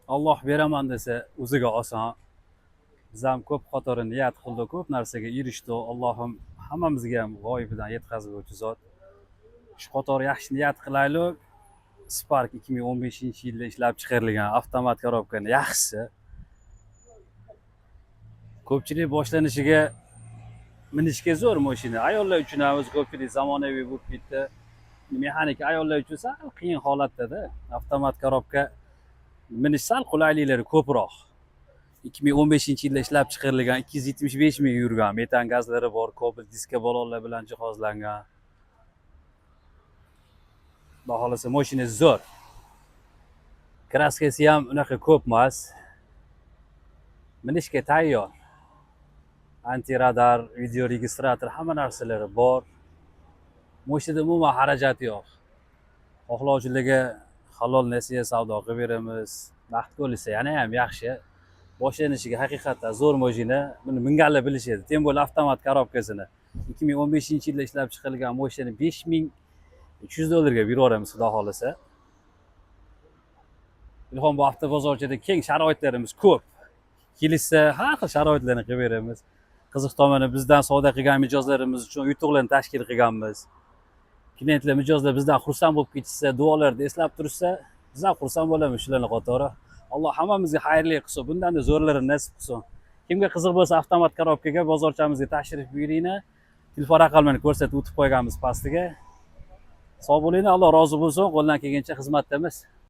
Alloh beraman desa o'ziga oson. Biz ham ko'p qatori niyat qildik, ko'p narsaga erishdik. Allohim hammamizga ham g'oyibidan yetkazuvchi zot. Shu qatori yaxshi niyat qilaylik. Spark 2015-yilda ishlab chiqarilgan avtomat korobkani yaxshisi. Ko'pchilik boshlanishiga minishga zo'r mashina. Ayollar uchun ham o'zi ko'pchilik zamonaviy bo'lib ketdi. Mexanika ayollar uchun sal qiyin holatda-da. Avtomat korobka minish sal qulayliklari ko'proq. 2015-yilda ishlab chiqarilgan 275 ming yurgan, metan gazlari bor, Cobalt diska balonlar bilan jihozlangan. Xudo xolasa mashina zo'r. Kraskasi ham unaqa ko'p emas. Minishga tayyor. Antiradar, video registrator, hamma narsalari bor. Mashinada umuman xarajat yo'q. Xohlovchilarga halol nasiya savdo qilib beramiz. Vaqt ko'rsa yana ham yaxshi. Boshlanishiga haqiqatdan zo'r mashina. Buni minganlar bilishadi. Tem bo'l avtomat korobkasini 2015-yilda ishlab chiqarilgan mashinani $5300 ga beramiz, xudo xolasa. Ilhom bu hafta bozorchada keng sharoitlarimiz ko'p. Kelishsa har xil sharoitlarni qilib beramiz. Qiziq tomoni bizdan savdo qilgan mijozlarimiz uchun yutuqlarni tashkil qilganmiz. Klientlar, mijozlar bizdan xursand bo'lib ketishsa, duolarda eslab turishsa, biz ham xursand bo'lamiz shularning qatori. Alloh hammamizga xayrli qilsin, bundan-da zo'rlarini nasib qilsin. Kimga qiziq bo'lsa, avtomat korobkaga bozorchamizga tashrif buyuringlar. Telefon raqamlarini ko'rsatib o'tib qo'yganmiz pastiga. Sog' bo'linglar, Alloh rozi bo'lsin. Qo'ldan kelgancha xizmatdamiz.